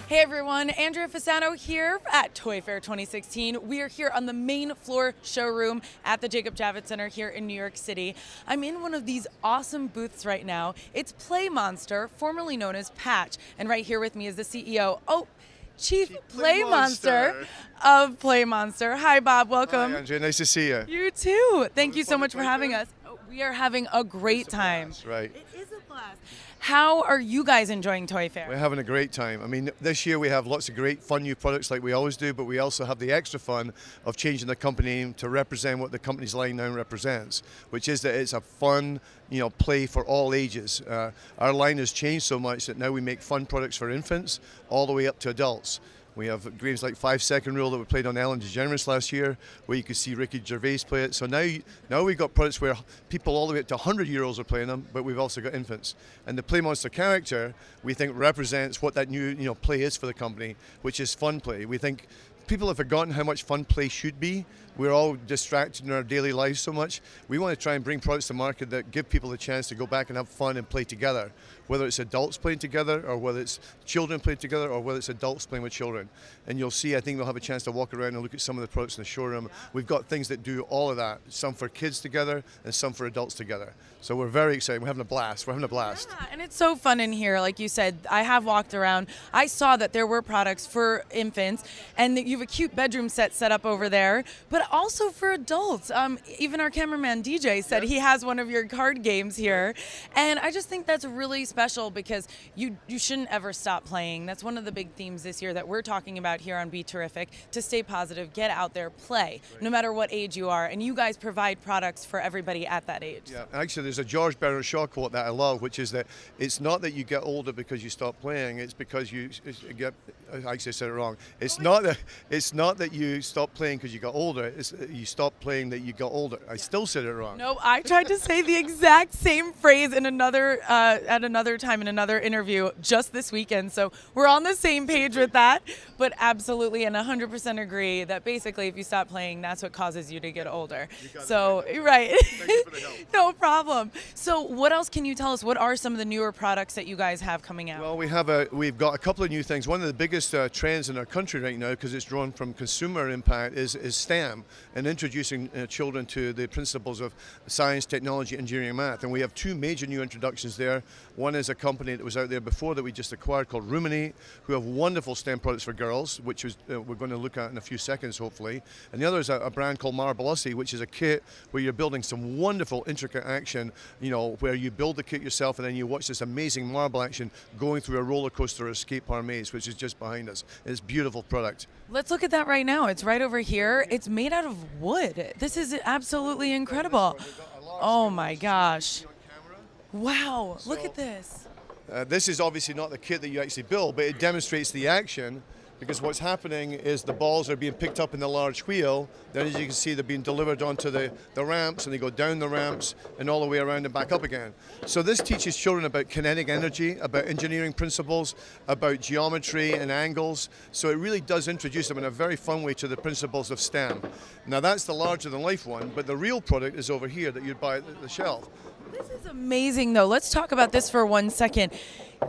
Hey everyone, Andrea Fasano here at Toy Fair 2016. We are here on the main floor showroom at the Jacob Javits Center here in New York City. I'm in one of these awesome booths right now. It's PlayMonster, formerly known as Patch, and right here with me is the CEO, Chief PlayMonster of PlayMonster. Hi Bob, welcome. Hi Andrea, nice to see you. You too. Thank you so much for having us. We are having a great time. That's right. It is a blast. How are you guys enjoying Toy Fair? We're having a great time. I mean, this year we have lots of great fun new products like we always do, but we also have the extra fun of changing the company name to represent what the company's line now represents, which is that it's a fun, play for all ages. Our line has changed so much that now we make fun products for infants all the way up to adults. We have games like 5 Second Rule that we played on Ellen DeGeneres last year, where you could see Ricky Gervais play it. So now we've got products where people all the way up to 100-year-olds are playing them, but we've also got infants. And the PlayMonster character, we think, represents what that new play is for the company, which is fun play. We think people have forgotten how much fun play should be. We're all distracted in our daily lives so much. We want to try and bring products to market that give people the chance to go back and have fun and play together, whether it's adults playing together or whether it's children playing together or whether it's adults playing with children. And you'll see, I think we'll have a chance to walk around and look at some of the products in the showroom. We've got things that do all of that, some for kids together and some for adults together. So we're very excited. We're having a blast. Yeah, and it's so fun in here. Like you said, I have walked around. I saw that there were products for infants and that you have a cute bedroom set up over there, but also for adults. Even our cameraman DJ said he has one of your card games here. And I just think that's really special because you shouldn't ever stop playing. That's one of the big themes this year that we're talking about here on BeTerrific, to stay positive, get out there, play, no matter what age you are. And you guys provide products for everybody at that age. Yeah, actually there's a George Bernard Shaw quote that I love, which is that it's not that you get older because you stop playing, it's because you get, I actually said it wrong. It's not that you stop playing because you got older, it's you stop playing that you got older. I still said it wrong. No, I tried to say the exact same phrase in another at another time in another interview just this weekend. So we're on the same page with that, but absolutely and 100% agree that basically if you stop playing, that's what causes you to get older. So, right. Thank you for the help. No problem. So what else can you tell us? What are some of the newer products that you guys have coming out? Well, we've got a couple of new things. One of the biggest trends in our country right now, because it's drawn from consumer impact, is STEM and introducing children to the principles of science, technology, engineering, and math. And we have two major new introductions there. One is a company that was out there before that we just acquired called Ruminate, who have wonderful STEM products for girls, which is, we're going to look at in a few seconds, hopefully. And the other is a brand called Marvelosity, which is a kit where you're building some wonderful, intricate action, where you build the kit yourself and then you watch this amazing marble action going through a roller coaster or escape park maze, which is just behind us. It's a beautiful product. Let's look at that right now. It's right over here. It's made out of wood. This is absolutely incredible. Oh my gosh. Wow, look at this. This is obviously not the kit that you actually build, but it demonstrates the action, because what's happening is the balls are being picked up in the large wheel. Then, as you can see, they're being delivered onto the ramps, and they go down the ramps and all the way around and back up again. So this teaches children about kinetic energy, about engineering principles, about geometry and angles. So it really does introduce them in a very fun way to the principles of STEM. Now that's the larger-than-life one, but the real product is over here that you'd buy at the shelf. This is amazing, though. Let's talk about this for 1 second.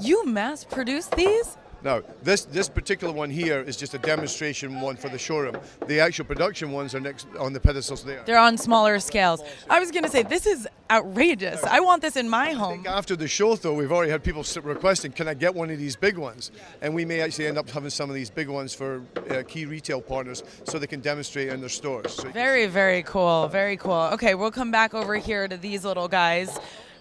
You mass-produce these? No, this particular one here is just a demonstration one for the showroom. The actual production ones are next on the pedestals there. They're on smaller scales. I was going to say, this is outrageous. I want this in my home. I think after the show, though, we've already had people requesting, can I get one of these big ones? And we may actually end up having some of these big ones for key retail partners so they can demonstrate in their stores. So very, very cool. Very cool. Okay, we'll come back over here to these little guys.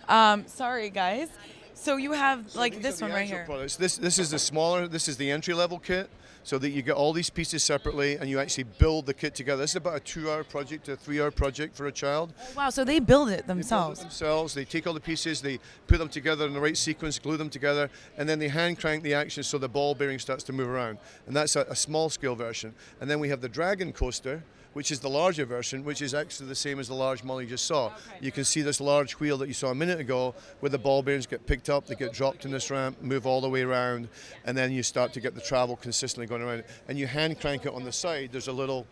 Sorry, guys. So you have like this one right here. Products. This is the smaller, this is the entry-level kit, so that you get all these pieces separately and you actually build the kit together. This is about a 2-hour project to a 3-hour project for a child. Oh, wow, so they build it themselves. They take all the pieces, they put them together in the right sequence, glue them together, and then they hand crank the action so the ball bearing starts to move around. And that's a small scale version. And then we have the Dragon Coaster, which is the larger version, which is actually the same as the large model you just saw. Okay. You can see this large wheel that you saw a minute ago where the ball bearings get picked up, they get dropped in this ramp, move all the way around, and then you start to get the travel consistently going around. And you hand crank it on the side, there's a little,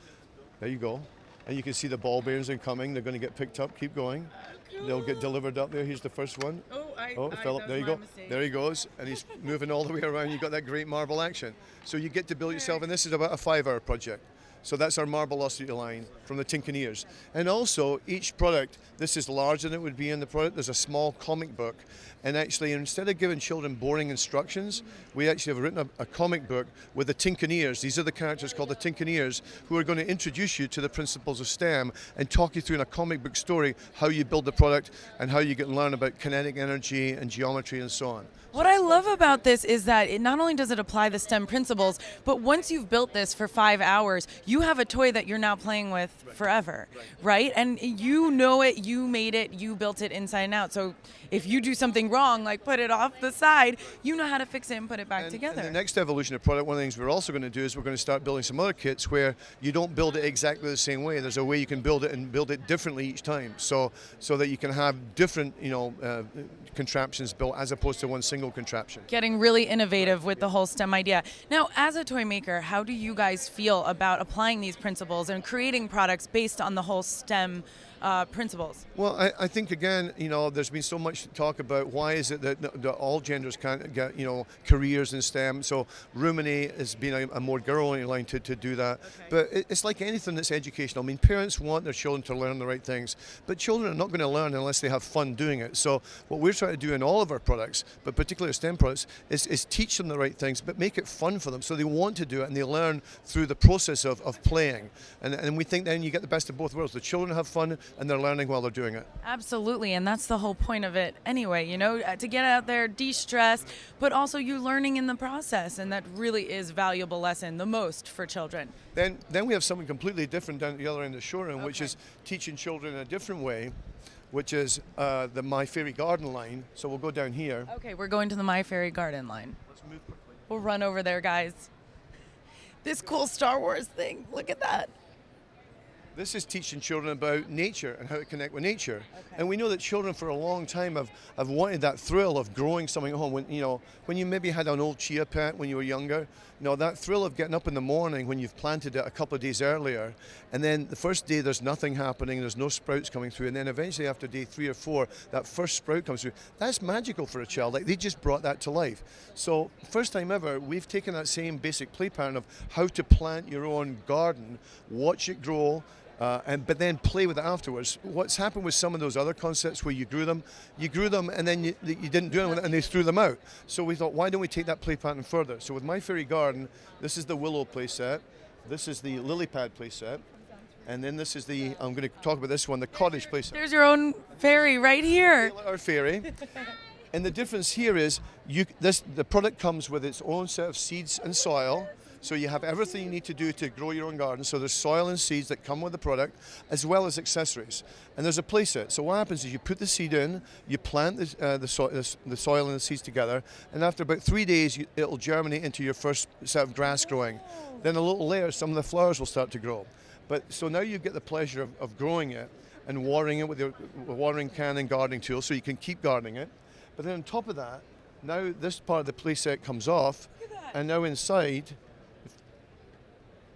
there you go, and you can see the ball bearings incoming, they're going to get picked up, keep going. They'll get delivered up there. Here's the first one. Oh, Philip, there you go. There he goes, and he's moving all the way around. You've got that great marble action. So you get to build yourself, and this is about a 5-hour project. So that's our Marvelocity line from the Tinkeneers. And also, each product, this is larger than it would be in the product. There's a small comic book. And actually, instead of giving children boring instructions, we actually have written a comic book with the Tinkeneers. These are the characters called the Tinkeneers who are going to introduce you to the principles of STEM and talk you through in a comic book story how you build the product and how you get to learn about kinetic energy and geometry and so on. What I love about this is that it not only does it apply the STEM principles, but once you've built this for 5 hours, you have a toy that you're now playing with forever, right? And you know it, you made it, you built it inside and out. So if you do something wrong, like put it off the side, you know how to fix it and put it back together. And the next evolution of product, one of the things we're also going to do is we're going to start building some other kits where you don't build it exactly the same way. There's a way you can build it and build it differently each time, so that you can have different, contraptions built as opposed to one single contraption. Getting really innovative with the whole STEM idea. Now, as a toy maker, how do you guys feel about applying these principles and creating products based on the whole STEM principles? Well, I think again, there's been so much talk about why is it that all genders can't get, careers in STEM. So Rumini has been a more girl-oriented line to do that. Okay. But it's like anything that's educational. I mean, parents want their children to learn the right things, but children are not going to learn unless they have fun doing it. So what we're trying to do in all of our products, but particularly our STEM products, is teach them the right things, but make it fun for them so they want to do it and they learn through the process of playing. And we think then you get the best of both worlds. The children have fun and they're learning while they're doing it. Absolutely, and that's the whole point of it anyway, to get out there, de-stress, but also you learning in the process, and that really is a valuable lesson, the most for children. Then we have something completely different down at the other end of the showroom, which is teaching children in a different way, which is the My Fairy Garden line. So we'll go down here. Okay, we're going to the My Fairy Garden line. Let's move quickly. We'll run over there, guys. This cool Star Wars thing, look at that. This is teaching children about nature and how to connect with nature. Okay. And we know that children for a long time have wanted that thrill of growing something at home. When you maybe had an old chia pet when you were younger, that thrill of getting up in the morning when you've planted it a couple of days earlier, and then the first day there's nothing happening, there's no sprouts coming through, and then eventually after day 3 or 4, that first sprout comes through. That's magical for a child. Like, they just brought that to life. So first time ever, we've taken that same basic play pattern of how to plant your own garden, watch it grow, but then play with it afterwards. What's happened with some of those other concepts where you grew them and then you didn't do anything with it and they threw them out. So we thought, why don't we take that play pattern further? So with My Fairy Garden, this is the willow play set, this is the lily pad play set, and then this is I'm going to talk about this one, the cottage play set. There's your own fairy right here. Our fairy. And the difference here is the product comes with its own set of seeds and soil. So you have everything you need to do to grow your own garden. So there's soil and seeds that come with the product, as well as accessories. And there's a play set. So what happens is you put the seed in, you plant the soil and the seeds together, and after about 3 days, it'll germinate into your first set of grass growing. Then a little later, some of the flowers will start to grow. So now you get the pleasure of growing it and watering it with your watering can and gardening tool, so you can keep gardening it. But then on top of that, now this part of the play set comes off, and now inside,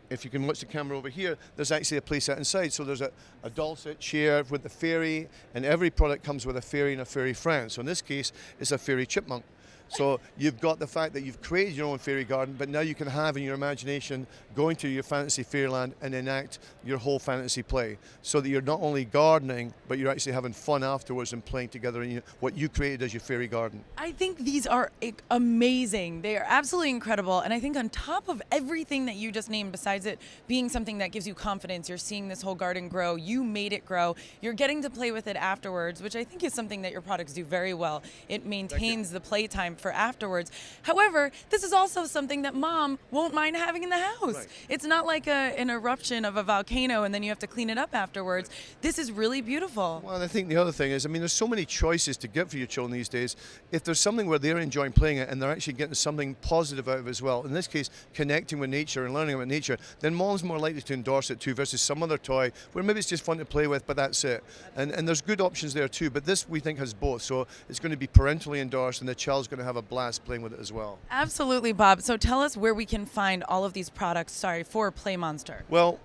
if you can watch the camera over here, there's actually a play set inside. So there's a doll set chair with the fairy, and every product comes with a fairy and a fairy friend. So in this case, it's a fairy chipmunk. So you've got the fact that you've created your own fairy garden, but now you can have in your imagination going to your fantasy fairyland and enact your whole fantasy play, so that you're not only gardening, but you're actually having fun afterwards and playing together in what you created as your fairy garden. I think these are amazing. They are absolutely incredible. And I think on top of everything that you just named, besides it being something that gives you confidence, you're seeing this whole garden grow, you made it grow, you're getting to play with it afterwards, which I think is something that your products do very well. It maintains the playtime for afterwards. However, this is also something that mom won't mind having in the house. Right. It's not like an eruption of a volcano and then you have to clean it up afterwards. Right. This is really beautiful. Well, I think the other thing is, there's so many choices to get for your children these days. If there's something where they're enjoying playing it and they're actually getting something positive out of it as well, in this case, connecting with nature and learning about nature, then mom's more likely to endorse it too, versus some other toy where maybe it's just fun to play with, but that's it. And there's good options there too, but this we think has both. So it's going to be parentally endorsed and the child's going to have a blast playing with it as well. Absolutely, Bob. So tell us where we can find all of these products, for PlayMonster. Well,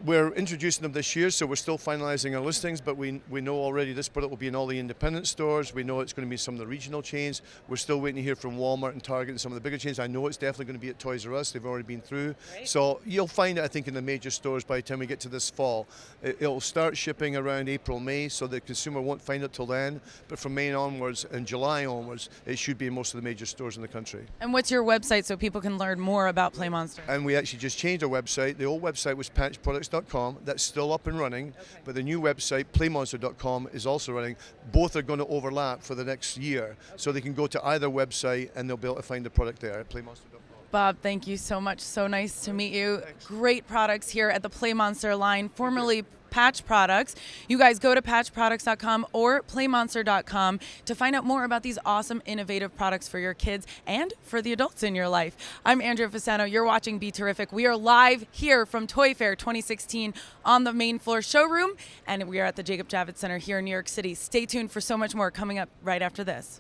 we're introducing them this year, so we're still finalizing our listings, but we know already this product will be in all the independent stores. We know it's going to be some of the regional chains. We're still waiting to hear from Walmart and Target and some of the bigger chains. I know it's definitely going to be at Toys R Us. They've already been through. Great. So you'll find it, I think, in the major stores by the time we get to this fall. It'll start shipping around April, May, so the consumer won't find it till then. But from May onwards and July onwards, it should be in most of the major stores in the country. And what's your website so people can learn more about PlayMonster? And we actually just changed our website. The old website was patchproducts.com. That's still up and running. Okay. But the new website, playmonster.com, is also running. Both are going to overlap for the next year. Okay. So they can go to either website and they'll be able to find the product there at playmonster.com. Bob, thank you so much. So nice to meet you. Thanks. Great products here at the PlayMonster line, formerly Patch Products. You guys go to patchproducts.com or playmonster.com to find out more about these awesome, innovative products for your kids and for the adults in your life. I'm Andrea Fasano. You're watching BeTerrific. We are live here from Toy Fair 2016 on the main floor showroom, and we are at the Jacob Javits Center here in New York City. Stay tuned for so much more coming up right after this.